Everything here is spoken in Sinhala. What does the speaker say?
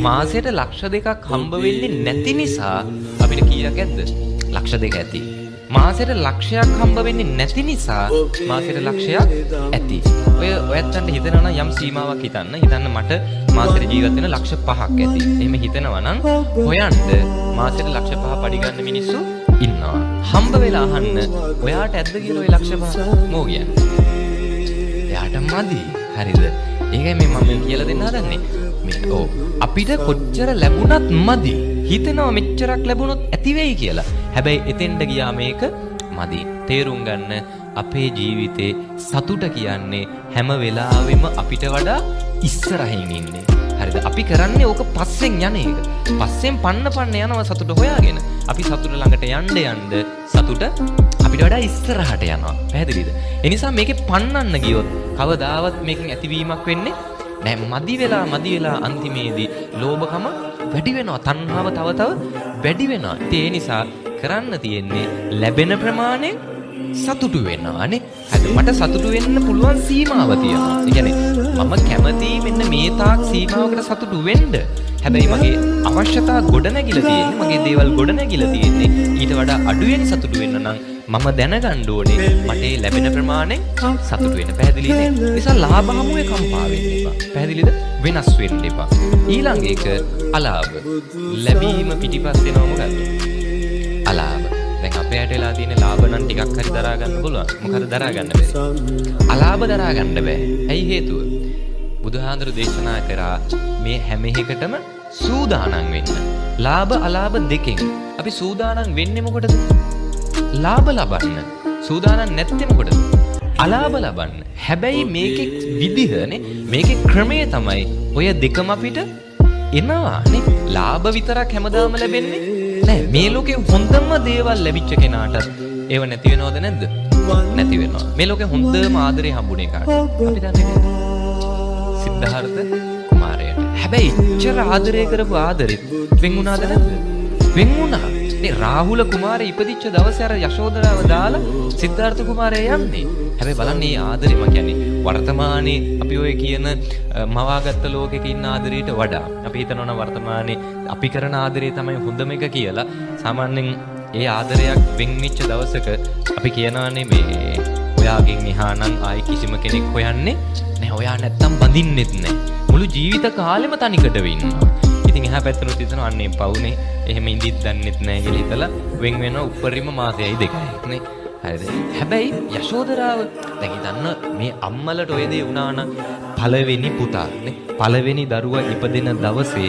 මාසෙට ලක්ෂ දෙකක් හම්බ වෙන්නේ නැති නිසා අපිට කීයක් ඇද්ද? ලක්ෂ දෙක ඇති. මාසෙට ලක්ෂයක් හම්බ වෙන්නේ නැති නිසා මාසෙට ලක්ෂයක් ඇති. ඔයත්තන්ට හිතනවා නම් යම් සීමාවක් හිතන්න මට මාසෙට ජීවත් වෙන ලක්ෂ 5ක් ඇති. එහෙම හිතනවා නම් හොයන්න මාසෙට ලක්ෂ 5 පඩි ගන්න මිනිස්සු ඉන්නවා. හම්බ වෙලා අහන්න ඔයාට ඇද්ද කියලා ওই ලක්ෂ 5 මෝ කියන්නේ. එයාට මදි. හරිද? ඒකයි මේ මම කියලා දෙන්න හදන්නේ. අපිට කොච්චර ලැබුණත් මදි. හිතනවා මෙච්චරක් ලැබුණොත් ඇති වෙයි කියලා. හැබැයි එතෙන්ට ගියා මේක මදි. තේරුම් ගන්න අපේ ජීවිතේ සතුට කියන්නේ හැම වෙලාවෙම අපිට වඩා ඉස්සරහින් ඉන්නේ. හරිද? අපි කරන්නේ ඕක පස්සෙන් යන එක. පස්සෙන් පන්න යනවා සතුට හොයාගෙන. අපි සතුට ළඟට යන්න සතුට අපිට වඩා ඉස්සරහට යනවා. පැහැදිලිද? ඒ නිසා මේකේ පන්නන්න ගියොත් කවදාවත් මේකෙන් ඇතිවීමක් වෙන්නේ නෑ. මදි වෙලා අන්තිමේදී ලෝභකම වැඩි වෙනවා. තණ්හාව තව වැඩි වෙනවා. ඒ නිසා කරන්න තියෙන්නේ ලැබෙන ප්‍රමාණයෙන් සතුටු වෙනවානේ. හරි මට සතුටු වෙන්න පුළුවන් සීමාව තියෙනවා. ඒ කියන්නේ මම කැමති මෙන්න මේ තාක් සීමාවකට සතුටු වෙන්න. හැබැයි මගේ අවශ්‍යතා ගොඩනැගිලා තියෙන්නේ, මගේ දේවල් ගොඩනැගිලා තියෙන්නේ ඊට වඩා අඩුවෙන් සතුටු වෙන්න නම් මම දැනගන්න ඕනේ මට ලැබෙන ප්‍රමාණයෙන් සතුටු වෙන්න. පැහැදිලිද? නිසා ලාභ හමුවේ කම්පා වෙන්න එපා. පැහැදිලිද? වෙනස් වෙන්න එපා. ඊළඟ එක අලාභ. ලැබීම පිටිපස්ස එනවා මොකද්ද? අලාභ. දැන් අපේ ඇට වෙලා තියෙන ලාභ නම් ටිකක් හරි දරා ගන්න පුළුවන්. මොකද දරා ගන්න බැරි. අලාභ දරා ගන්න බෑ. ඇයි හේතුව? බුදුහාඳුරු දේශනා කරා මේ හැම එකටම සූදානම් වෙන්න. ලාභ අලාභ දෙකෙන් අපි සූදානම් වෙන්නේ මොකටද? ලාභ ලබන්න. සූදානම් නැත්තේ මොකටද? අලාභ ලබන්න. හැබැයි මේකේ විදිහනේ, මේකේ ක්‍රමය තමයි ඔය දෙකම අපිට එනවානේ. ලාභ විතරක් හැමදාම ලැබෙන්නේ නෑ. මේ ලෝකේ හොඳම දේවල් ලැබිච්ච කෙනාට ඒව නැති වෙනවද නැද්ද? නැති වෙනවා. මේ ලෝකේ හොඳම ආදරේ හම්බුනේ කාට? අපි දන්නේ නේද? සිද්ධාර්ථ කුමාරයාට. හැබැයි ඉච්ඡර ආදරය කරපු ආදරෙත් වෙන් වුණාද නැද්ද? වෙන් වුණා. මේ රාහුල කුමාරයා ඉපදිච්ච දවසේ අර යශෝදරාව දාලා සිද්ධාර්ථ කුමාරයා යන්නේ. හැබැයි බලන්න මේ ආදරේ මම කියන්නේ වර්තමානයේ අපි ඔය කියන මවාගත්ත ලෝකෙක ඉන්න ආදරයට වඩා අපි හිතනවා නම් වර්තමානයේ අපි කරන ආදරේ තමයි හොඳම එක කියලා. සාමාන්‍යයෙන් ඒ ආදරයක් වෙන් වෙච්ච දවසක අපි කියනවානේ මේ ඔයාගෙන් එහා නම් ආයි කිසිම කෙනෙක් හොයන්නේ නැහැ. ඔයා නැත්තම් බඳින්නෙත් නැහැ. මුළු ජීවිත කාලෙම තනිකඩ වෙන්නවා. ඉතින් එහා පැත්තට හිතනවා අන්නේ පවුනේ එහෙම ඉඳිත් දන්නෙත් නැහැ කියලා හිතලා වෙන් වෙන උපරිම මාසයයි දෙකයි නේ. හරිද? හැබැයි යශෝදරාව දැන් හිතන්න මේ අම්මලට ඔය දේ වුණා නම් පළවෙනි පුතා නේ පළවෙනි දරුවා ඉපදෙන දවසේ